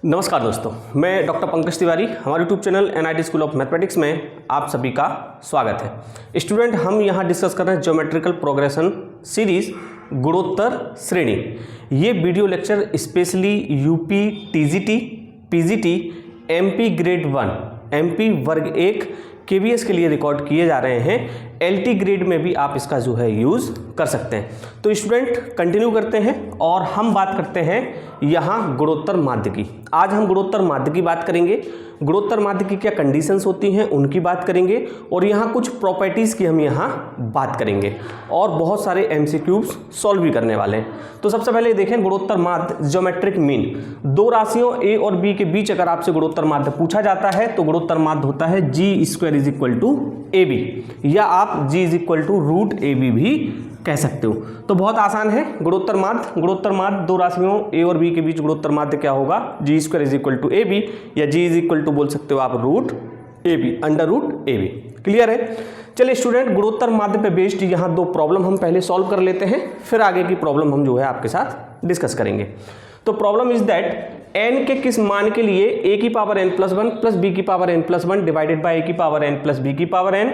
नमस्कार दोस्तों, मैं डॉक्टर पंकज तिवारी। हमारे YouTube channel NIT school of mathematics में आप सभी का स्वागत है। स्टूडेंट, हम यहाँ डिस्कस कर रहे हैं ज्योमेट्रिकल प्रोग्रेशन सीरीज गुणोत्तर श्रेणी। ये video lecture specially UP TGT, PGT, MP grade 1, MP वर्ग 1 KVS के लिए रिकॉर्ड किए जा रहे हैं। LT ग्रेड में भी आप इसका जो है यूज़ कर सकते हैं। तो स्टूडेंट कंटिन्यू करते हैं और हम बात करते हैं यहाँ गुणोत्तर माध्य की। आज हम गुणोत्तर माध्य की बात करेंगे। गुणोत्तर माध्य की क्या कंडीशंस होती हैं उनकी बात करेंगे और यहाँ कुछ प्रॉपर्टीज़ की हम यहाँ बात करेंगे और बहुत सारे MCQs सॉल्व भी करने वाले हैं। तो सबसे पहले देखें गुणोत्तर माध्य ज्योमेट्रिक मीन। दो राशियों A और B के बीच अगर आपसे गुणोत्तर माध्य पूछा जाता है तो गुणोत्तर माध्य होता है G² = AB या आप G √ AB भी कह सकते हो। तो बहुत आसान है गुणोत्तर माध्य। गुणोत्तर माध्य दो राशियों A और B के बीच गुणोत्तर माध्य क्या होगा? G² = AB या G बोल सकते हो आप √AB, √AB। क्लियर है? चलिए स्टूडेंट, गुणोत्तर माध्य पे बेस्ड यहाँ दो प्रॉब्लम हम पहले सॉल्व कर लेते हैं, फिर आगे की प्रॉब्लम हम जो है आपके साथ डिस्कस करेंगे। तो प्रॉब्लम इज दैट n के किस मान के लिए a⁴n + 1 + b⁴n + 1 divided by a⁴n + b⁴n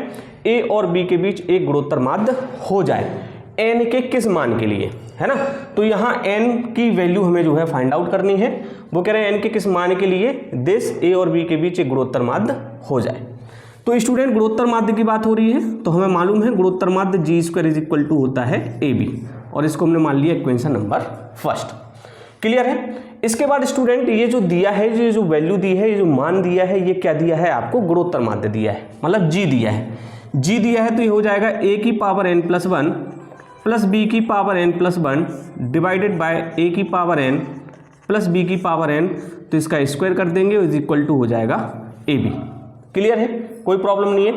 a और b के बीच एक गुणोत्तर माध्य हो जाए। n के किस मान के लिए, है ना? तो यहाँ n की वैल्यू हमें जो है फाइंड आउट करनी है। वो कह रहे हैं n के किस मान के लिए दिस a और b के बीच एक गुणोत्तर माध्य हो जाए। तो स्टूडेंट, गुणोत्तर माध्य की बात हो रही है तो हमें मालूम है गुणोत्तर माध्य G² = होता है AB और इसको हमने मान लिया इक्वेशन नंबर फर्स्ट। क्लियर है? इसके बाद स्टूडेंट ये जो दिया है, ये जो वैल्यू दी है, ये जो मान दिया है, ये क्या दिया है आपको? गुणोत्तर माध्य दिया है, मतलब G दिया है। G दिया है तो ये हो जाएगा a⁴n + 1 + b⁴n + 1 divided by a⁴n + b⁴n, तो इसका स्क्वायर कर देंगे = हो जाएगा AB। क्लियर है? कोई प्रॉब्लम नहीं है।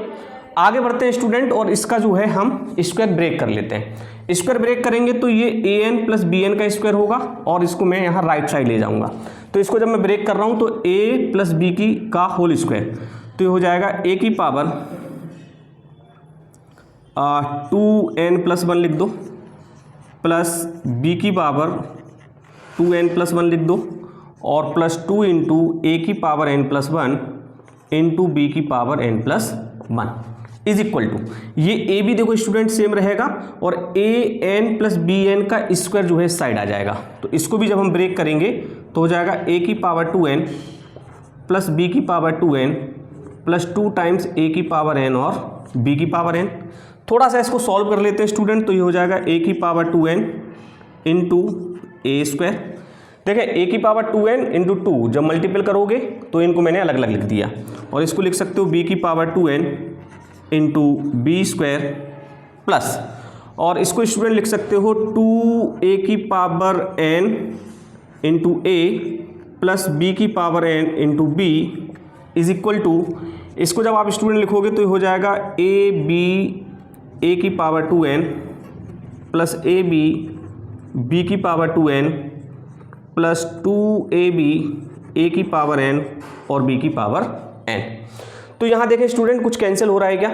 आगे बढ़ते हैं स्टूडेंट और इसका जो है हम स्क्वायर ब्रेक कर लेते हैं। स्क्वायर ब्रेक करेंगे तो ये an + bn का स्क्वायर होगा और इसको मैं यहाँ राइट साइड ले जाऊंगा। तो इसको जब मैं ब्रेक कर रहा हूँ तो a + b का होल स्क्वायर, तो ये हो जाएगा a⁴ 2n + 1 लिख दो प्लस b⁴ 2n + 1 लिख दो और +2 × a⁴n + 1 × b⁴n + 1 is equal to, ये ए भी देखो स्टूडेंट सेम रहेगा और an + bn का स्क्वायर जो है साइड आ जाएगा। तो इसको भी जब हम ब्रेक करेंगे तो हो जाएगा a⁴2n + b⁴2n + 2 टाइम्स a⁴n और b⁴n। थोड़ा सा इसको सॉल्व कर लेते हैं स्टूडेंट, तो ये हो जाएगा a⁴2n × a²। देखिए a⁴2n × 2 जब मल्टीपल करोगे तो इनको मैंने अलग अलग लिख दिया और इसको लिख सकते हो b⁴2n × b² प्लस, और इसको स्टूडेंट लिख सकते हो 2a⁴n × a plus b⁴n × b is equal to, इसको जब आप स्टूडेंट लिखोगे तो ये हो जाएगा a⁴2n plus ab b⁴2n plus 2ab a⁴n और b⁴n। तो यहाँ देखें स्टूडेंट कुछ कैंसिल हो रहा है क्या?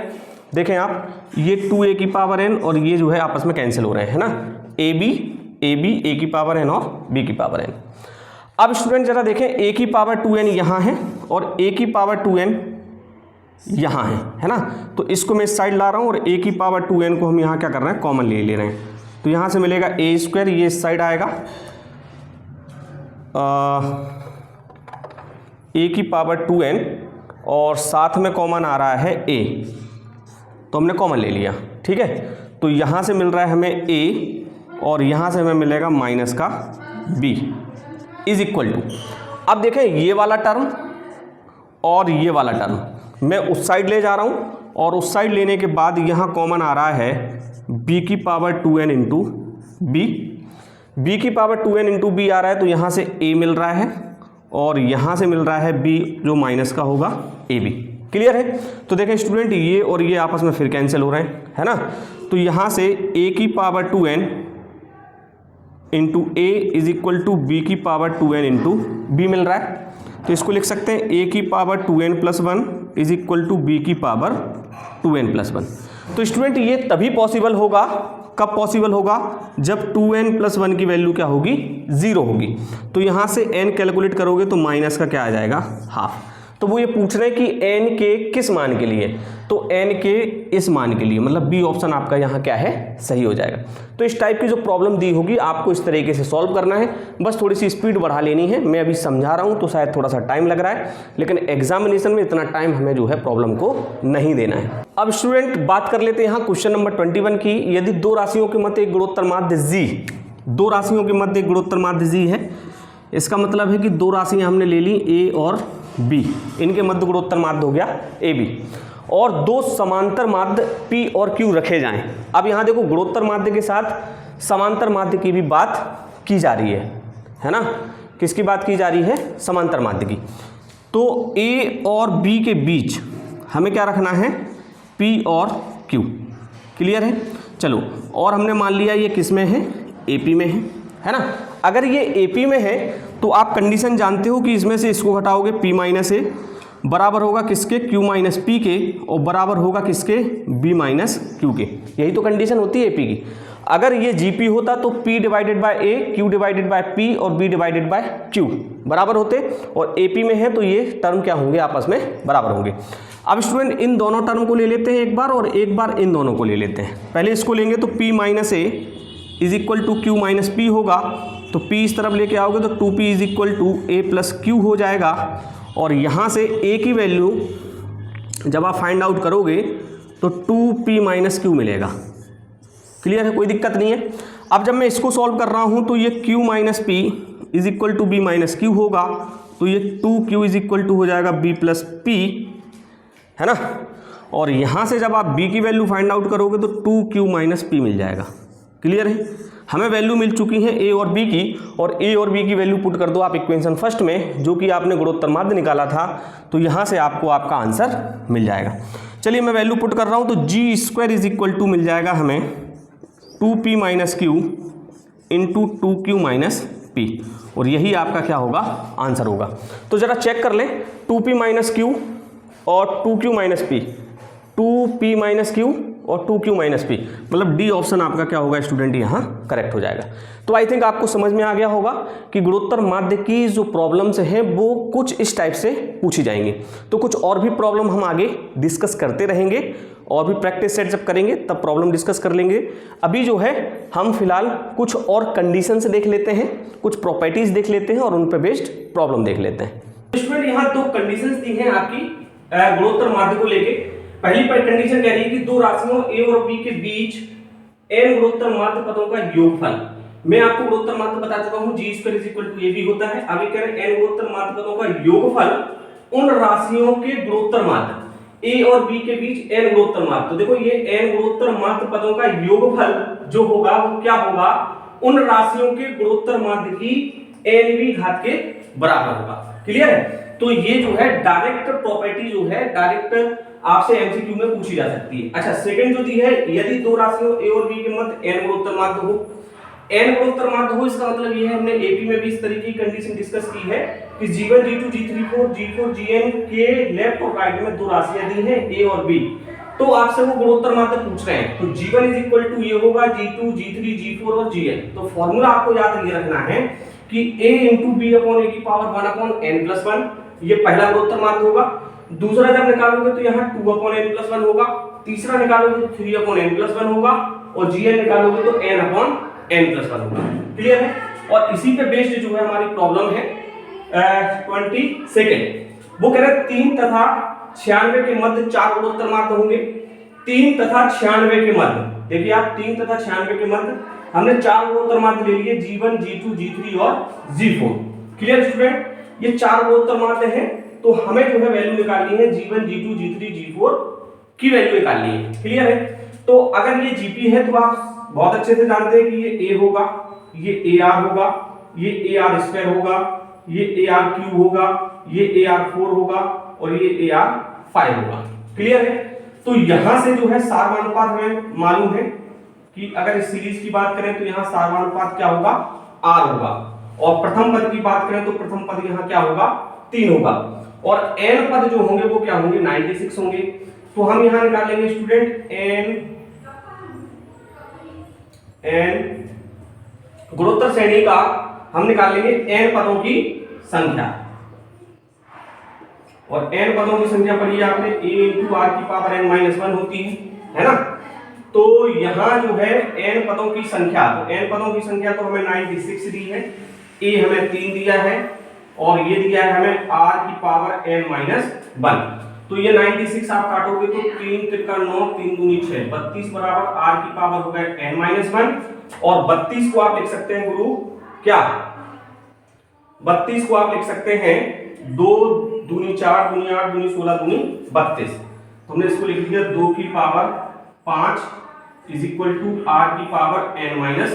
देखें आप, ये 2a⁴n और ये जो है आपस में कैंसिल हो रहे हैं, है ना? ab a⁴n और b⁴n। अब स्टूडेंट जरा देखें a⁴2n यहाँ है और a⁴2n यहाँ है ना? तो इसको मैं इस साइड ला रहा हूँ और a⁴2n को हम यहाँ क्या कर रहे हैं? कॉमन ले रहे हैं। तो यहाँ से मिलेगा a², ये इस साइड आएगा a⁴2n और साथ में कॉमन आ रहा है a, तो हमने कॉमन ले लिया। ठीक है, तो यहाँ से मिल रहा है हमें a और यहाँ से हमें मिलेगा माइनस का b इज इक्वल टू, अब देखें ये वाला टर्म और ये वाला टर्म मैं उस साइड ले जा रहा हूँ और उस साइड लेने के बाद यहाँ कॉमन आ रहा है b⁴2n × b। b⁴2n × b आ रहा है तो यहाँ से a मिल रहा है और यहाँ से मिल रहा है b जो माइनस का होगा ab। क्लियर है? तो देखें स्टूडेंट, ये और ये आपस में फिर कैंसिल हो रहे हैं, है ना? तो यहाँ से a⁴2n × a is equal to b⁴2n × b मिल रहा है। तो इसको लिख सकते हैं a⁴2n + 1 is equal to b⁴2n + 1। तो स्टूडेंट ये तभी पॉसिबल होगा कब पॉसिबल होगा, जब 2n+1 की वैल्यू क्या होगी, 0 होगी। तो यहाँ से n कैलकुलेट करोगे तो माइनस का क्या आ जाएगा, हाफ। तो वो ये पूछ रहे हैं कि n के किस मान के लिए, तो n के इस मान के लिए, मतलब बी ऑप्शन आपका यहाँ क्या है, सही हो जाएगा। तो इस टाइप की जो प्रॉब्लम दी होगी आपको इस तरीके से सॉल्व करना है, बस थोड़ी सी स्पीड बढ़ा लेनी है। मैं अभी समझा रहा हूँ तो शायद थोड़ा सा टाइम लग रहा है, लेकिन एग्जामिनेशन में इतना टाइम हमें जो है प्रॉब्लम को नहीं देना है। अब स्टूडेंट बात कर लेते हैं यहाँ क्वेश्चन नंबर 21 की। यदि दो राशियों के मध्य एक गुणोत्तर माध्य जी, दो राशियों के मध्य एक गुणोत्तर माध्य जी है, इसका मतलब है कि दो राशियाँ हमने ले ली ए और बी, इनके मध्य गुणोत्तर माध्य हो गया ए बी, और दो समांतर माध्य पी और क्यू रखे जाएं। अब यहाँ देखो गुणोत्तर माध्य के साथ समांतर माध्य की भी बात की जा रही है ना। किसकी बात की जा रही है, समांतर माध्य की। तो ए और बी के बीच हमें क्या रखना है, पी और क्यू। क्लियर है, चलो। और हमने मान लिया ये किस में है, एपी में है ना। अगर ये एपी में है तो आप कंडीशन जानते हो कि इसमें से इसको घटाओगे p माइनस ए बराबर होगा किसके, q माइनस पी के, और बराबर होगा किसके, b माइनस क्यू के। यही तो कंडीशन होती है एपी की। अगर ये जीपी होता तो p divided by a, q divided by p और b डिवाइडेड बाय q बराबर होते, और एपी में है तो ये टर्म क्या होंगे, आपस में बराबर होंगे। अब स्टूडेंट इन दोनों टर्म को ले लेते हैं एक बार, और एक बार इन दोनों को ले लेते हैं। पहले इसको लेंगे तो p minus a is equal to q minus p होगा, तो p इस तरफ लेके आओगे तो 2p is equal to a plus q हो जाएगा। और यहाँ से a की वैल्यू जब आप फाइंड आउट करोगे तो 2p माइनस क्यू मिलेगा। क्लियर है, कोई दिक्कत नहीं है। अब जब मैं इसको सॉल्व कर रहा हूँ तो ये q minus p is equal to b minus q होगा, तो ये 2q इज इक्वल टू हो जाएगा b प्लस पी, है ना। और यहाँ से जब आप b की वैल्यू फाइंड आउट करोगे तो 2q माइनस पी मिल जाएगा। क्लियर है, हमें वैल्यू मिल चुकी है ए और बी की, और ए और बी की वैल्यू पुट कर दो आप इक्वेशन फर्स्ट में, जो कि आपने गुणोत्तर माध्य निकाला था, तो यहाँ से आपको आपका आंसर मिल जाएगा। चलिए मैं वैल्यू पुट कर रहा हूँ, तो जी स्क्वायर इज इक्वल टू मिल जाएगा हमें 2p minus Q into 2q minus P, और यही आपका क्या होगा, आंसर होगा। तो जरा चेक कर लें, 2p माइनस क्यू और 2q minus P, 2p minus Q और 2q माइनस पी, मतलब डी ऑप्शन आपका क्या होगा स्टूडेंट, यहाँ करेक्ट हो जाएगा। तो आई थिंक आपको समझ में आ गया होगा कि गुणोत्तर माध्य की जो प्रॉब्लम्स हैं वो कुछ इस टाइप से पूछी जाएंगी। तो कुछ और भी प्रॉब्लम हम आगे डिस्कस करते रहेंगे, और भी प्रैक्टिस सेट जब करेंगे तब प्रॉब्लम डिस्कस कर लेंगे। अभी जो है हम फिलहाल कुछ और कंडीशंस देख लेते हैं, कुछ प्रॉपर्टीज देख लेते हैं, और उन पर बेस्ड प्रॉब्लम देख लेते हैं। स्टूडेंट यहाँ दो कंडीशंस दी हैं आपकी गुणोत्तर माध्य को लेके। पहली कंडीशन कह रही है कि दो राशियों a और b के बीच n गुणोत्तर माध्य पदों का योगफल। मैं आपको गुणोत्तर माध्य बता चुका हूं, g square is equal to ab होता है। अब ये कह रहे हैं n गुणोत्तर माध्य पदों का योगफल उन राशियों के गुणोत्तर माध्य a और b के बीच n गुणोत्तर माध्य। तो देखो ये n गुणोत्तर माध्य पदों का योगफल जो होगा वो क्या होगा, उन राशियों के गुणोत्तर माध्य की nवीं घात के बराबर होगा। क्लियर है, तो ये जो है डायरेक्ट प्रॉपर्टी जो है डायरेक्ट आपसे एमसीक्यू में पूछी जा सकती है। अच्छा, सेकंड जो दी है, यदि दो राशियों a और b के मध्य n गुणोत्तर माध्य हो, n गुणोत्तर माध्य हो, इसका मतलब ये है, हमने एपी में भी इस तरीके की कंडीशन डिस्कस की है कि g1 g2 g3 g4 gn के लेफ्ट और राइट में दो राशियां दी हैं a और b, तो आपसे वो गुणोत्तर माध्य पूछ रहे हैं। तो g1 इज इक्वल टू ये होगा g2 g3 g4 और gn। तो फॉर्मूला आपको याद ये रखना है कि a इंटू बी अपॉन ए की पावर 1 अपॉन n प्लस 1, ये पहला गुणोत्तर माध्य होगा। दूसरा जब निकालोगे तो यहाँ 2 अपॉन n प्लस 1 होगा, तीसरा निकालोगे तो 3 अपॉन n प्लस 1 होगा, और gn निकालोगे तो n अपॉन n प्लस 1 होगा। क्लियर है, और इसी पे बेस्ड जो है हमारी प्रॉब्लम है 22, वो कह रहे हैं 3 तथा 96 के मध्य 4 गुणोत्तर माध्य होंगे। 3 तथा 96 के मध्य, देखिए आप 3 तथा 96 के मध्य हमने 4 गुणोत्तर माध्य ले लिए, g1 g2 g3 और g4। क्लियर स्टूडेंट, ये 4 गुणोत्तर माध्य हैं, तो हमें जो है वैल्यू निकालनी है g1 g2 g3 g4 की वैल्यू निकालनी है। क्लियर है, तो अगर ये gp है तो आप बहुत अच्छे से जानते हैं कि ये a होगा, ये ar होगा, ये ar स्क्वायर होगा, ये ar क्यूब होगा, ये ar4 होगा, और ये ar5 होगा। क्लियर है, तो यहां से जो है सारवानुपात हमें मालूम है कि अगर इस सीरीज की बात करें तो यहाँ सारवानुपात क्या होगा, r होगा, और प्रथम पद की बात करें तो प्रथम पद यहाँ क्या होगा, 3 होगा, और n पद जो होंगे वो क्या होंगे, 96 होंगे। तो हम यहाँ निकाल लेंगे स्टूडेंट n n गुणोत्तर श्रेणी का हम निकाल लेंगे n पदों की संख्या, और n पदों की संख्या पढ़ी आपने a इंटू आर की पावर n-1 होती है ना। तो यहां जो है n पदों की संख्या, तो n पदों की संख्या तो हमें 96 दी है, a हमें 3 दिया है और ये दिया है हमें r की पावर n-1। तो ये 96 आप काटोगे तो 3 तिरका 9, 3 दूनी 6, 32 बराबर r की पावर हो गया n-1। और 32 को आप लिख सकते हैं गुरु क्या, 32 को आप लिख सकते हैं 2 दूनी 4 दूनी 8 दूनी 16 दूनी 32। तो हमने इसको लिख दिया 2 की power 5 is equal to r की पावर n-1।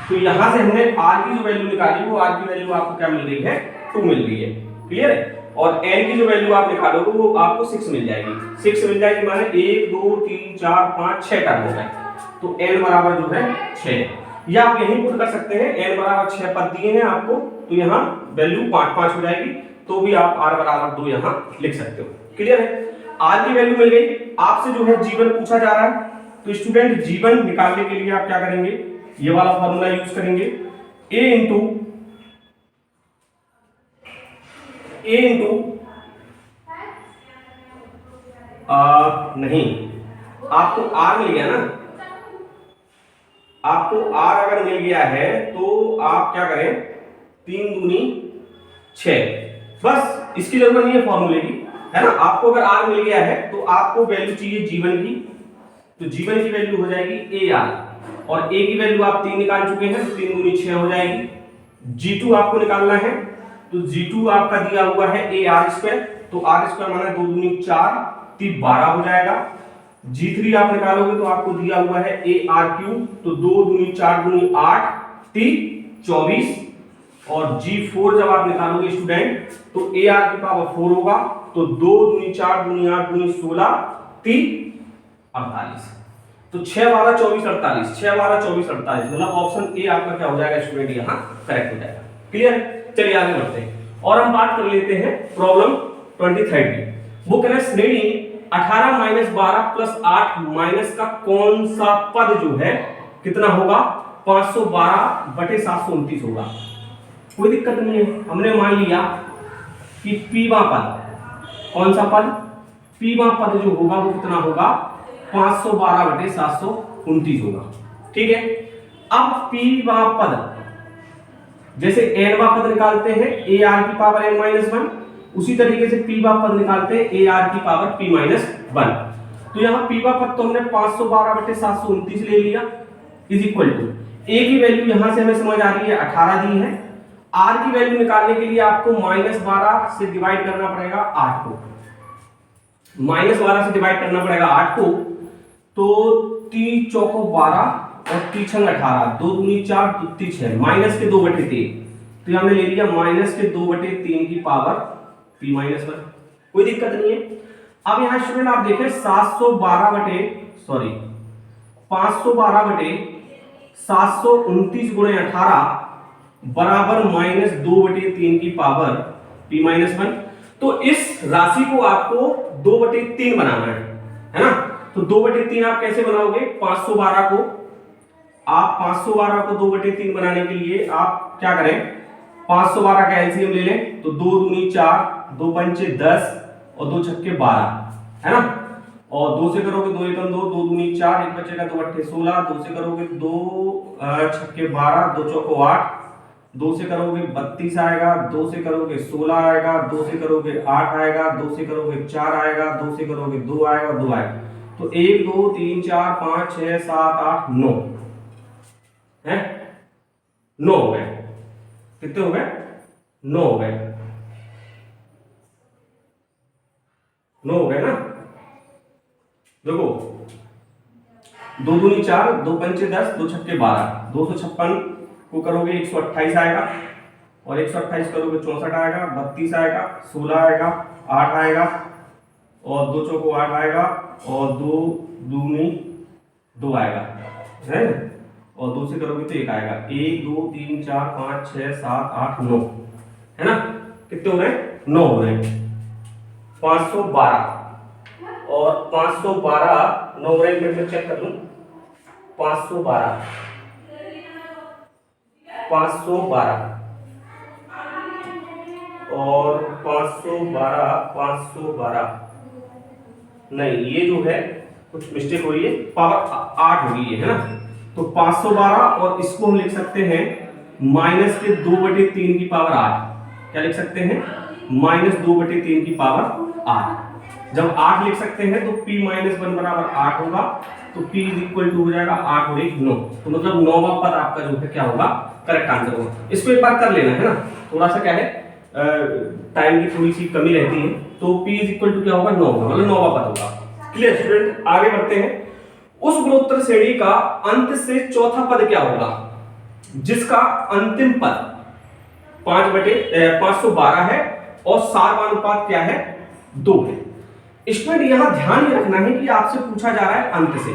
तो यहां से हमने r की जो वैल्यू निकाली वो r की वैल्यू आपको क्या मिल रही है, 2 मिल रही है। क्लियर है। और n की जो वैल्यू आप निकालोगे वो आपको 6 मिल जाएगी। 6 मिल जाएगी माने 1 2 3 4 5 6 टर्म हो गए। तो n बराबर जो है 6, या आप यही पुट कर सकते हैं, n बराबर 6 पद दिए हैं आपको, तो यहाँ वैल्यू 5 5 हो जाएगी, तो भी आप r बराबर 2 यहाँ लिख सकते हो। क्लियर है। r की वैल्यू मिल गई। आपसे जो है जीवन पूछा जा रहा है, तो स्टूडेंट जीवन निकालने के लिए आप क्या करेंगे, ये वाला फॉर्मूला यूज करेंगे, a इंटू नहीं, आपको r मिल गया ना, आपको r अगर मिल गया है तो आप क्या करें, 3 दूनी 6, बस इसकी जरूरत नहीं है फॉर्मूले की, है ना। आपको अगर r मिल गया है तो आपको वैल्यू चाहिए जीवन की, तो जीवन की वैल्यू हो जाएगी ar, और a की वैल्यू आप 3 निकाल चुके हैं, तो 3 दूनी 6 हो जाएगी। g2 आपको निकालना है, तो g2 आपका दिया हुआ है ar², तो r² माना 2 दूनी 4 3 12 हो जाएगा। g3 आप निकालोगे तो आपको दिया हुआ है ar³, तो 2 दूनी 4 दूनी 8 3 24, और g4 जब आप निकालोगे स्टूडेंट तो ar की पावर 4 होगा, तो 2 दूनी 4 दूनी 8 दूनी 16 3 48, तो 6 12 24 48, 6 12 24 48, मतलब ऑप्शन ए आपका क्या हो जाएगा स्टूडेंट, यहाँ करेक्ट हो जाएगा। क्लियर। चलिए आगे बढ़ते हैं और हम बात कर लेते हैं प्रॉब्लम 23 की। वो कह रहे हैं श्रेणी 18 माइनस 12 प्लस 8 माइनस का कौन सा पद जो है कितना होगा, 512 बटे 729 होगा। कोई दिक्कत नहीं है, हमने मान लिया कि पीवा पद, कौन सा पद, पीवा पद जो होगा वो कितना होगा, 512 बटे 729 होगा। ठीक है। अब पीवा पद जैसे एनवा पद निकालते हैं ar की पावर n-1, उसी तरीके से पीवा पद निकालते हैं ar की पावर p-1। तो यहाँ पीवा पद तो हमने 512 बटे 729 ले लिया, इज इक्वल टू a की वैल्यू यहां से हमें समझ आ रही है 18 दी है, r की वैल्यू निकालने के लिए आपको -12 से डिवाइड करना पड़ेगा 8 को, -12 से डिवाइड करना पड़ेगा 8 को, तो 3 चौको 12 और 3 छंग 18, 2 दूनी 4 2 3 6, माइनस के 2/3, तो हमने ले लिया माइनस के 2/3 की पावर p-1। कोई दिक्कत नहीं है। अब यहां स्टूडेंट आप देखें 512 बटे 729 गुणे 18 बराबर -2/3 की पावर p-1। तो इस राशि को आपको 2/3 बनाना है ना। तो 2/3 आप कैसे बनाओगे, 512 को आप 512 को 2/3 बनाने के लिए आप क्या करें, 512 का एलसीएम ले लें, तो 2 दूनी 4 2 पंचे 10 और 2 छक्के 12, है ना। और 2 से करोगे 2 एकम 2, 2 दूनी 4, 1 बचेगा 2 अट्ठे 16, 2 से करोगे 2 छक्के 12, 2 चौको 8, 2 से करोगे 32 आएगा, 2 से करोगे 16 आएगा, 2 से करोगे 8 आएगा, 2 से करोगे 4 आएगा, 2 से करोगे 2 आएगा, 2 आएगा, तो 1 2 3 4 5 6 7 8 9 है, 9 हो गए। कितने हो गए, 9 हो गए, 9 हो गए ना। देखो 2 दूनी 4 2 पंचे 10 2 छक्के 12, 256 को करोगे 128 आएगा, और 128 करोगे 64 आएगा, 32 आएगा, 16 आएगा, 8 आएगा, और 2 चौको 8 आएगा, और 2 दूनी 2 आएगा, है, और 2 से करोगे तो 1 आएगा, 1 2 3 4 5 6 7 8 9, है ना। कितने हो गए, 9 हो गए। 512 और 512 9 में चेक कर लूं, 512 512 और 512 नहीं, ये जो है कुछ मिस्टेक हो रही है, पावर 8 होगी ये, है ना। तो 512 और इसको हम लिख सकते हैं माइनस के 2/3 की पावर 8। क्या लिख सकते हैं? -2/3 की पावर 8। जब 8 लिख सकते हैं तो p - 1 बराबर 8 होगा, तो p = हो जाएगा 8 और 1 9। तो मतलब 9वां पद आपका जो है क्या होगा, करेक्ट आंसर होगा। इसको एक बार कर लेना है ना, थोड़ा सा क्या है टाइम की थोड़ी सी कमी रहती है। तो p = क्या होगा, 9 होगा, मतलब 9वां पद होगा। क्लियर स्टूडेंट, आगे बढ़ते हैं। उस गुणोत्तर श्रेणी का अंत से चौथा पद क्या होगा जिसका अंतिम पद 5/512 है और सारवानुपात क्या है, 2 है। स्टूडेंट यहां ध्यान ये रखना है कि आपसे पूछा जा रहा है अंत से,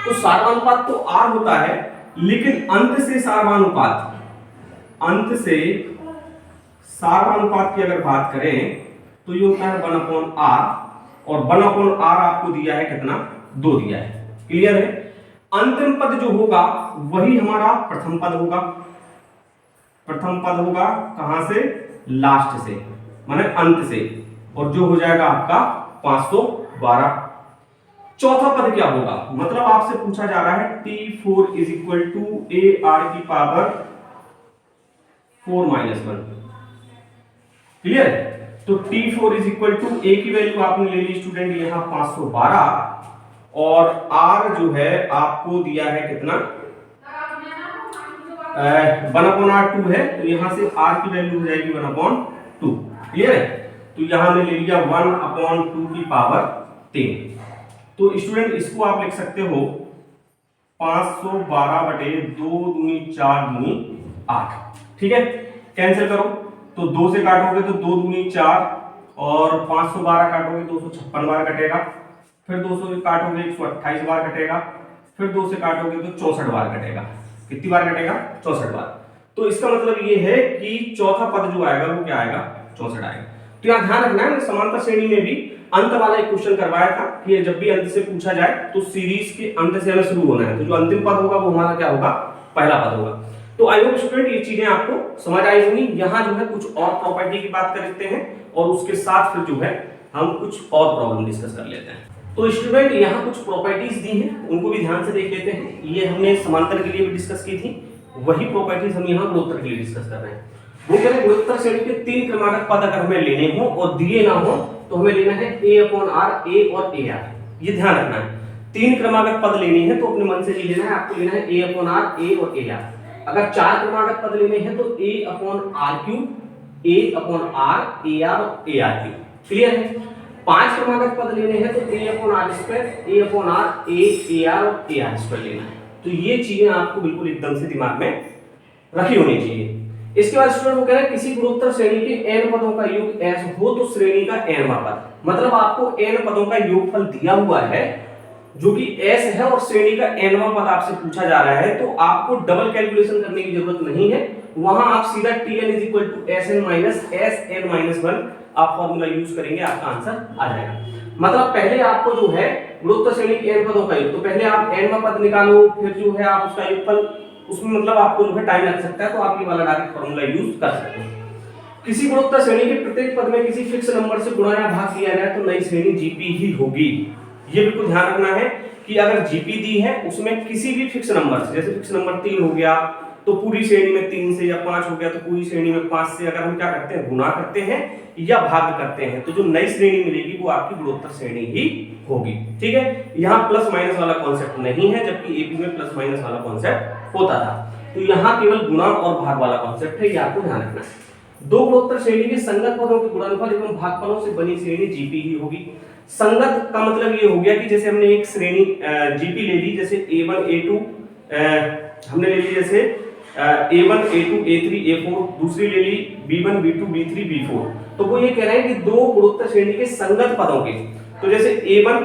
तो सारवानुपात तो r होता है, लेकिन अंत से सारवानुपात, अंत से सारवानुपात की अगर बात करें तो ये होता है 1/r, और 1/r आपको दिया है कितना, 2 दिया है। क्लियर है। अंतिम पद जो होगा वही हमारा प्रथम पद होगा। प्रथम पद होगा कहां से, लास्ट से, माने अंत से, और जो हो जाएगा आपका 512। चौथा पद क्या होगा, मतलब आपसे पूछा जा रहा है T4 = AR की पावर 4 - 1। क्लियर है। तो T4 = A की वैल्यू आपने ले ली स्टूडेंट यहां 512, और R जो है आपको दिया है कितना, 1/2 है, तो यहां से R की वैल्यू हो जाएगी 1/2। क्लियर है। तो यहां हमने ले लिया 1/2 की पावर 3। तो स्टूडेंट इसको आप लिख सकते हो 512/2 दूनी 4 दूनी 8। ठीक है, कैंसिल करो तो 2 से काटोगे तो 2 दूनी 4, और 512 काटोगे 256 बार कटेगा, फिर 200 से काटोगे 128 बार कटेगा, फिर 2 से काटोगे तो 64 बार कटेगा। कितनी बार कटेगा, 64 बार। तो इसका मतलब ये है कि चौथा पद जो आएगा वो क्या आएगा, 64 आएगा। तो यहाँ ध्यान रखना है, समांतर श्रेणी में भी अंत वाला एक क्वेश्चन करवाया था कि जब भी अंत से पूछा जाए तो सीरीज के अंत से हमें शुरू होना है, तो जो अंतिम पद होगा वो हमारा क्या होगा, पहला पद होगा। तो आई होप स्टूडेंट ये चीजें आपको समझ आई होंगी। यहाँ जो है कुछ और प्रॉपर्टी की बात करते हैं, और उसके साथ फिर जो है हम कुछ और प्रॉब्लम डिस्कस कर लेते हैं। तो स्टूडेंट यहाँ कुछ प्रॉपर्टीज दी हैं, उनको भी ध्यान से देख लेते हैं। ये हमने समांतर के लिए भी डिस्कस की थी, वही प्रॉपर्टीज हम यहाँ गुणोत्तर के लिए डिस्कस कर रहे हैं। वो कह रहे हैं गुणोत्तर श्रेणी के 3 क्रमागत पद अगर हमें लेने हो और दिए ना हो तो हमें लेना है A/R, A और AR। ये ध्यान रखना है, 3 क्रमागत पद लेने हैं तो अपने मन से नहीं लेना है, आपको लेना है A/R, A और AR। अगर 4 क्रमागत पद लेने हैं तो A/R3, A/R, AR और AR3। क्लियर है। 5 क्रमागत पद लेने हैं तो A/R2, A/R, A, AR और AR2 लेना है। तो ये चीजें आपको बिल्कुल एकदम से दिमाग में रखी होनी चाहिए। इसके बाद स्टूडेंट वो कह रहे हैं किसी गुणोत्तर श्रेणी के n पदों का योग s हो तो श्रेणी का nवां पद, मतलब आपको n पदों का योगफल दिया हुआ है जो कि s है और श्रेणी का nवां पद आपसे पूछा जा रहा है, तो आपको डबल कैलकुलेशन करने की जरूरत नहीं है। वहां आप सीधा Tn = Sn-Sn-1 आप फॉर्मूला यूज करेंगे, आपका आंसर आ जाएगा। मतलब पहले आपको जो है गुणोत्तर श्रेणी के n पदों का योग, तो पहले आप nवां पद निकालो, फिर जो है आप उसका योगफल, उसमें मतलब आपको जो है टाइम लग सकता है, तो आप ये वाला डायरेक्ट फॉर्मूला यूज कर सकते हैं। किसी गुणोत्तर श्रेणी के प्रत्येक पद में किसी फिक्स नंबर से गुणा या भाग किया जाए तो नई श्रेणी जीपी ही होगी। ये बिल्कुल ध्यान रखना है कि अगर जीपी दी है उसमें किसी भी फिक्स नंबर से, जैसे फिक्स नंबर 3 हो गया तो पूरी श्रेणी में 3 से, या 5 हो गया तो पूरी श्रेणी में 5 से अगर हम क्या करते हैं, गुणा करते हैं या भाग करते हैं, तो जो नई श्रेणी मिलेगी वो आपकी गुणोत्तर श्रेणी ही होगी। ठीक है, यहाँ प्लस माइनस वाला कॉन्सेप्ट नहीं है, जबकि एपी में प्लस माइनस वाला कॉन्सेप्ट होता था। तो यहाँ केवल गुणा और भाग वाला कॉन्सेप्ट है, ये आपको ध्यान रखना है। दो गुणोत्तर श्रेणी के संगत पदों के गुणनफल एवं भागफलों से बनी श्रेणी जीपी ही होगी। संगत का मतलब ये हो गया कि जैसे हमने एक श्रेणी जीपी ले ली, जैसे A1 A2 हमने ले ली, जैसे A1 A2 A3 A4, दूसरी ले ली B1 B2 B3 B4। तो वो ये कह रहे हैं कि दो गुणोत्तर श्रेणी के संगत पदों के, तो जैसे A1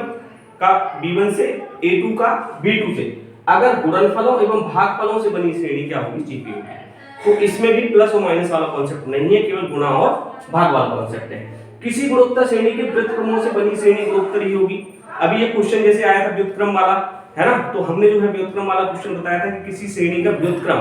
का B1 से, A2 का B2 से अगर गुणनफलों एवं भागफलों से बनी श्रेणी क्या होगी, जीपी होगी। तो इसमें भी प्लस और माइनस वाला कॉन्सेप्ट नहीं है, केवल गुणा और भाग वाला कॉन्सेप्ट है। किसी गुणोत्तर श्रेणी के व्युत्क्रमों से बनी श्रेणी गुणोत्तर ही होगी। अभी ये क्वेश्चन जैसे आया था व्युत्क्रम वाला, है ना, तो हमने जो है व्युत्क्रम वाला क्वेश्चन बताया था कि किसी श्रेणी का व्युत्क्रम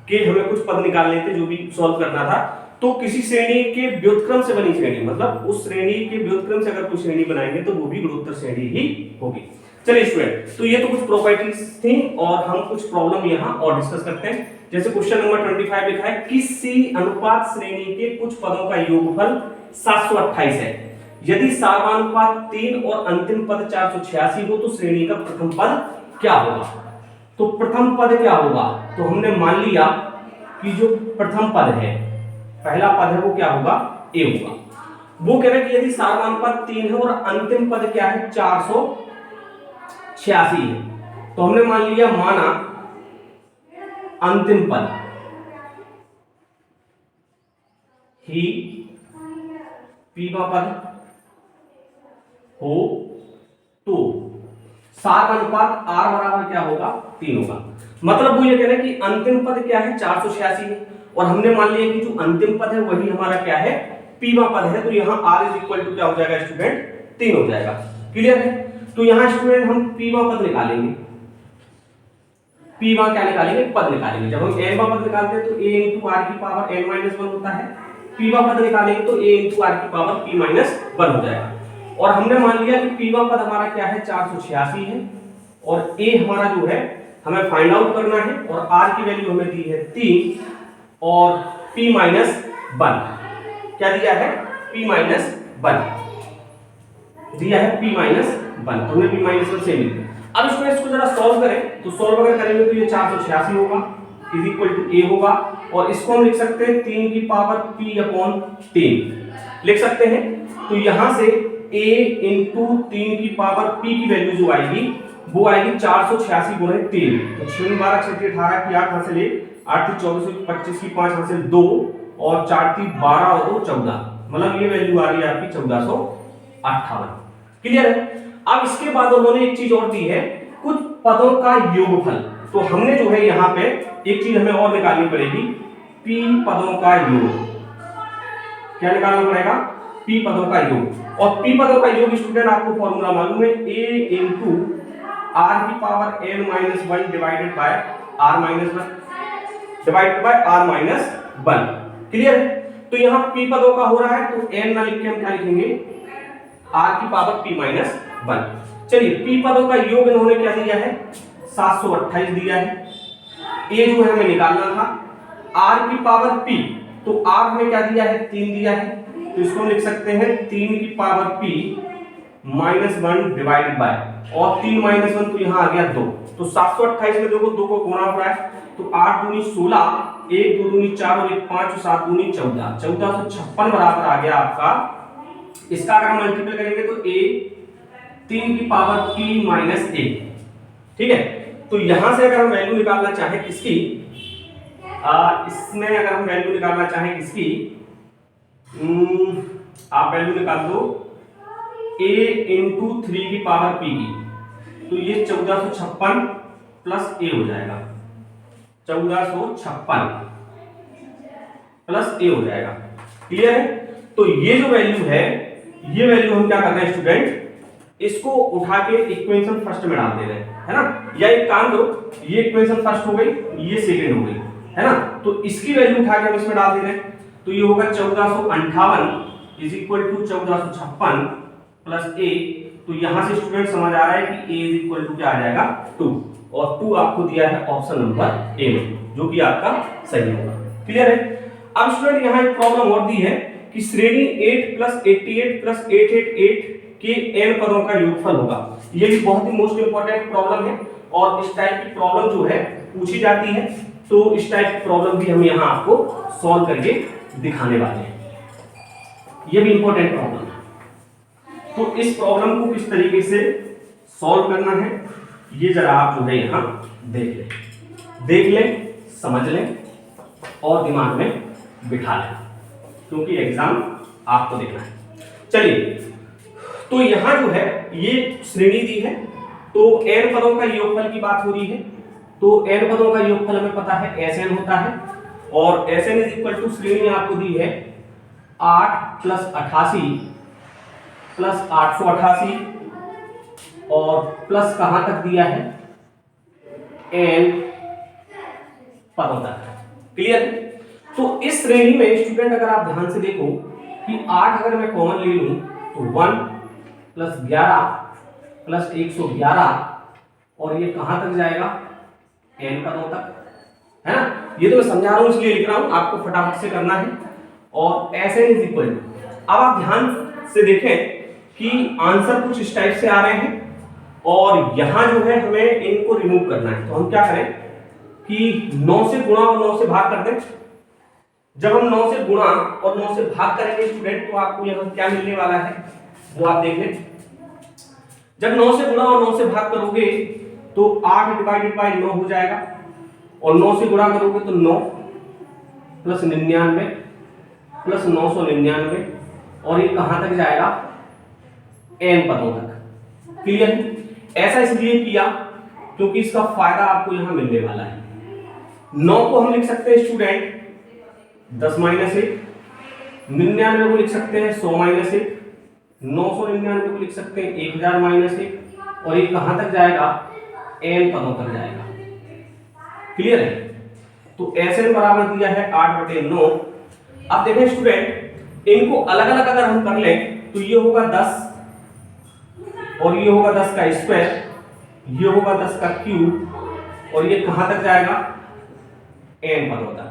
के हमें कुछ पद निकालने थे जो भी सॉल्व करना था। तो किसी श्रेणी के व्युत्क्रम से बनी श्रेणी, मतलब उस श्रेणी के व्युत्क्रम से अगर कोई श्रेणी बनाएंगे तो वो भी गुणोत्तर श्रेणी ही होगी। चलिए स्टूडेंट, तो ये तो कुछ प्रॉपर्टीज थी और हम कुछ प्रॉब्लम यहाँ और डिस्कस करते हैं। जैसे क्वेश्चन नंबर 25 लिखा है, किसी अनुपात श्रेणी के कुछ पदों का योगफल 728 है। यदि सार्वनुपात 3 और अंतिम पद 486 हो तो श्रेणी का प्रथम पद क्या होगा? तो प्रथम पद क्या होगा? तो हमने मान लिया कि जो प्रथम पद है, पहला पद है, वो क्या होगा? ए होगा। वो कह रहे हैं कि यदि सार्वनुपात 3 है और अंतिम पद क्या है? 486 है, तो हमने मान लिया, माना अंतिम पद ही पीवा पद हो तो सार्वनुपात R बराबर क्या होगा? 3 होगा। मतलब वो ये कह रहे हैं कि अंतिम पद क्या है? 486 है, और हमने मान लिया कि जो अंतिम पद है वही हमारा क्या है? पीवा पद है। तो यहाँ R इज इक्वल टू क्या हो जाएगा स्टूडेंट? 3 हो जाएगा। क्लियर है? तो यहाँ स्टूडेंट हम पीवा पद निकालेंगे। पीवा क्या निकालेंगे? पद निकालेंगे। जब हम एन पद निकालते हैं तो a इंटू आर की पावर n माइनस 1 होता है। पीवा पद निकालेंगे तो a इंटू आर की पावर p माइनस 1 हो जाएगा। और हमने मान लिया कि पीवा पद हमारा क्या है? 486 है, और a हमारा जो है हमें फाइंड आउट करना है, और r की वैल्यू हमें दी है 3 और p माइनस 1 क्या दिया है? p माइनस 1 दिया है, p माइनस 1, तो हमें p माइनस 1 से मिल गया। अब इसको जरा सॉल्व करें, तो सॉल्व अगर करेंगे तो ये 486 होगा इज इक्वल टू a होगा, और इसको हम लिख सकते हैं 3 की पावर p अपॉन 3 लिख सकते हैं। तो यहां से a इंटू 3 की पावर p की वैल्यू जो आएगी वो आएगी 486 गुणे 3, तो 6 12 6 18 की 8 हासिल 1, 8 की 24 की 25 की 5 हासिल 2, और 4 की 12 और 2 14, मतलब ये वैल्यू आ रही है आपकी 1458। क्लियर है? अब इसके बाद उन्होंने एक चीज और दी है, कुछ पदों का योगफल। तो हमने जो है यहाँ पे एक चीज हमें और निकालनी पड़ेगी, p पदों का योग। क्या निकालना पड़ेगा? p पदों का योग। और p पदों का योग स्टूडेंट आपको फॉर्मूला मालूम है, a इंटू r की power n minus 1 divided by r minus 1 divided by r minus 1। Clear है? तो यहाँ p पदों का हो रहा है, तो n ना लिख के हम क्या लिखेंगे? r की पावर p माइनस 1। चलिए, p पदों का योग इन्होंने क्या दिया है? 728 दिया है। a जो है हमें निकालना था, r की पावर p, तो r में क्या दिया है? 3 दिया है, तो इसको हम लिख सकते हैं 3 की power p minus 1 divided by, और 3 माइनस 1 तो यहाँ आ गया 2, तो 728 में देखो 2 को गुणा हो रहा है, तो 8 दूनी 16, 1 2 दूनी 4 और 1 5 और 7 दूनी 14, 1456 बराबर आ गया आपका। इसका अगर हम मल्टीपल करेंगे तो a 3 की पावर p माइनस 1। ठीक है? तो यहां से अगर हम वैल्यू निकालना चाहें किसकी, इसमें अगर हम वैल्यू निकालना चाहें किसकी, आप वैल्यू निकाल दो a इंटू 3 की पावर p की, तो ये 1456 प्लस a हो जाएगा, 1456 प्लस a हो जाएगा। क्लियर है? तो ये जो वैल्यू है, ये वैल्यू हम क्या कर रहे हैं स्टूडेंट, इसको उठा के इक्वेशन फर्स्ट में डाल दे रहे हैं, है ना? या एक काम करो, ये इक्वेशन फर्स्ट हो गई, ये सेकंड हो गई, है ना? तो इसकी वैल्यू उठा के हम इसमें डाल दे रहे हैं, तो ये होगा 1458 is equal to 1456 plus a। तो यहां से स्टूडेंट समझ आ रहा है कि a इज इक्वल टू क्या आ जाएगा? 2, और 2 आपको दिया है ऑप्शन नंबर ए में, जो कि आपका सही होगा। क्लियर है? अब स्टूडेंट यहां एक प्रॉब्लम और दी है कि श्रेणी 8 प्लस 88 प्लस 888 के n पदों का योगफल होगा। ये भी बहुत ही मोस्ट इंपॉर्टेंट प्रॉब्लम है, और इस टाइप की प्रॉब्लम जो है पूछी जाती है, तो इस टाइप की प्रॉब्लम भी हम यहाँ आपको सॉल्व करके दिखाने वाले हैं। ये भी इंपॉर्टेंट प्रॉब्लम है, तो इस प्रॉब्लम को किस तरीके से सॉल्व करना है ये जरा आप जो है यहाँ देख लें, समझ लें और दिमाग में बिठा लें, क्योंकि एग्जाम आपको देना है। चलिए, तो यहां जो है ये श्रेणी दी है, तो n पदों का योगफल की बात हो रही है, तो n पदों का योगफल हमें पता है Sn होता है, और Sn इज इक्वल टू श्रेणी आपको दी है 8 प्लस 88 प्लस 888, और प्लस कहां तक दिया है? n पदों तक। क्लियर है? तो इस श्रेणी में स्टूडेंट अगर आप ध्यान से देखो कि 8 अगर मैं कॉमन ले लूं तो 1 + 11 + 111 और ये कहां तक जाएगा, n पदों तक, है ना। ये तो मैं समझा रहा हूं इसलिए लिख रहा हूं, आपको फटाफट से करना है। और Sn = अब आप ध्यान से देखें कि आंसर कुछ इस टाइप से आ रहे हैं और यहां जो है हमें इनको रिमूव करना है। तो हम क्या करें कि 9 से गुणा और 9 से भाग कर दें। जब हम 9 से गुणा और 9 से भाग करेंगे स्टूडेंट तो आपको यहां क्या मिलने वाला है वो आप देख लें। जब 9 से गुणा और 9 से भाग करोगे तो 8 / 9 हो जाएगा और 9 से गुणा करोगे तो 9 + 99 + 999 और ये कहां तक जाएगा, n पदों तक। क्लियर? ऐसा इसलिए किया क्योंकि इसका फायदा आपको यहां मिलने वाला है। 9 को हम लिख सकते हैं स्टूडेंट 10 - 1, 99 को लिख सकते हैं 100 - 1, 999 को लिख सकते हैं 1000 - 1 और ये कहां तक जाएगा, n पदों तक जाएगा। क्लियर है? तो Sn बराबर दिया है 8/9। अब देखें स्टूडेंट इनको अलग अलग अगर हम कर लें तो ये होगा 10 और ये होगा 10 का स्क्वायर, ये होगा 10 का क्यूब और ये कहां तक जाएगा, n पदों तक।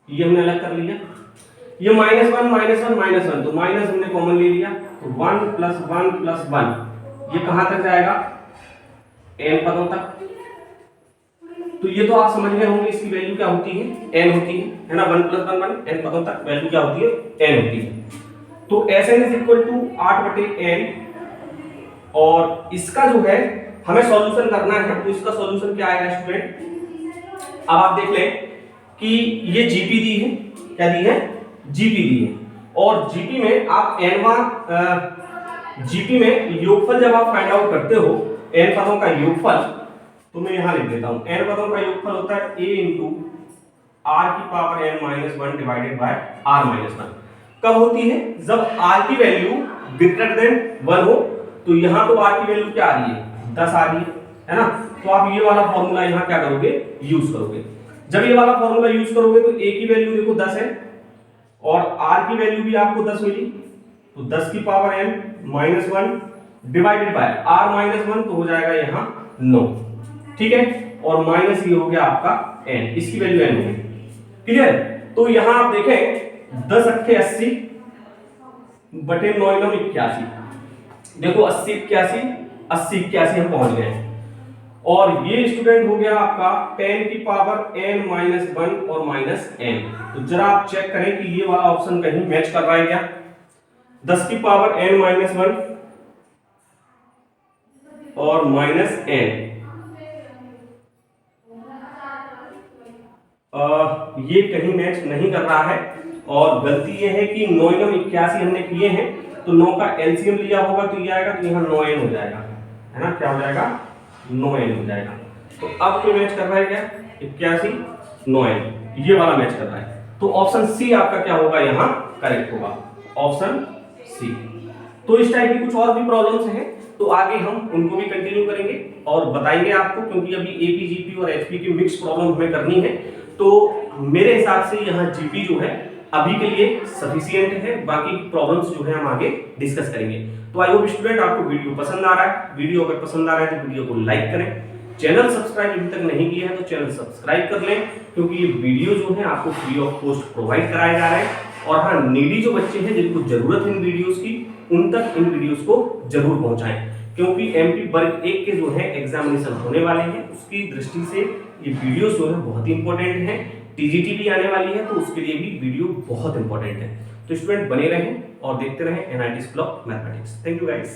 ये हमने अलग कर लिया। ये -1 -1 -1 तो माइनस हमने कॉमन ले लिया तो 1 + 1 + 1 ये कहां तक जाएगा, n पदों तक। तो ये तो आप समझ गए होंगे इसकी वैल्यू क्या होती है, n होती है ना। 1 + 1 1 n पदों तक वैल्यू क्या होती है, n होती है। तो Sn = 8/n और इसका जो है हमें सॉल्यूशन करना है। तो इसका सॉल्यूशन क्या आएगा स्टूडेंट, अब आप देख लें कि ये जीपी दी है, क्या दी है, जीपी दी है और जीपी में आप जीपी में योगफल जब आप फाइंड आउट करते हो n पदों का योगफल, तो मैं यहां लिख देता हूं n पदों का योगफल होता है a × r⁻n - 1 / r-1। कब होती है, जब r की वैल्यू > 1 हो। तो यहां तो r की वैल्यू क्या आ रही है, 10 आ रही है ना। तो आप ये वाला फॉर्मूला यहां क्या करोगे, यूज करोगे। जब ये वाला फॉर्मूला यूज करोगे तो a की वैल्यू देखो 10 है और r की वैल्यू भी आपको 10 मिली, तो 10⁻n - 1 / r-1 तो हो जाएगा यहां 9, ठीक है। और माइनस ये हो गया आपका n, इसकी वैल्यू n होगी। क्लियर? तो यहां आप देखें 10 × 8 = 80 बटे 9 × 9 = 81। देखो 80 81 80 81 हम पहुंच गए और ये स्टूडेंट हो गया आपका 10⁻n - 1 और -n। तो जरा आप चेक करें कि ये वाला ऑप्शन कहीं मैच कर रहा है क्या। 10⁻n - 1 और -n, ये कहीं मैच नहीं कर रहा है और गलती ये है कि 9 × 9 = 81 हमने किए हैं तो 9 का एलसीएम लिया होगा तो ये आएगा, तो यहाँ 9n हो जाएगा, है ना। क्या हो जाएगा, 9n हो जाएगा। तो अब कोई मैच कर रहा है क्या, 81 9n, ये वाला मैच कर रहा है। तो ऑप्शन सी आपका क्या होगा, यहाँ करेक्ट होगा, ऑप्शन सी। तो इस टाइप की कुछ और भी प्रॉब्लम्स हैं तो आगे हम उनको भी कंटिन्यू करेंगे और बताएंगे आपको, क्योंकि अभी एपी जीपी और एचपी की मिक्स प्रॉब्लम हमें करनी है। तो मेरे हिसाब से यहाँ जीपी जो है अभी के लिए सफिशिएंट है, बाकी प्रॉब्लम्स जो है हम आगे डिस्कस करेंगे। तो आई होप स्टूडेंट आपको वीडियो पसंद आ रहा है। वीडियो अगर पसंद आ रहा है तो वीडियो को लाइक करें, चैनल सब्सक्राइब अभी तक नहीं किया है तो चैनल सब्सक्राइब कर लें, क्योंकि ये वीडियो जो है आपको फ्री ऑफ कॉस्ट प्रोवाइड कराए जा रहे हैं। और हाँ, नीडी जो बच्चे हैं जिनको जरूरत है इन वीडियोस की, उन तक इन वीडियोस को जरूर पहुंचाएं, क्योंकि एमपी वर्ग 1 के जो है एग्जामिनेशन होने वाले हैं, उसकी दृष्टि से ये वीडियोस जो है बहुत ही इंपॉर्टेंट है। टीजीटी भी आने वाली है तो उसके लिए भी वीडियो बहुत इंपॉर्टेंट है। तो स्टूडेंट बने रहें और देखते रहें NIT school of mathematics. Thank you guys.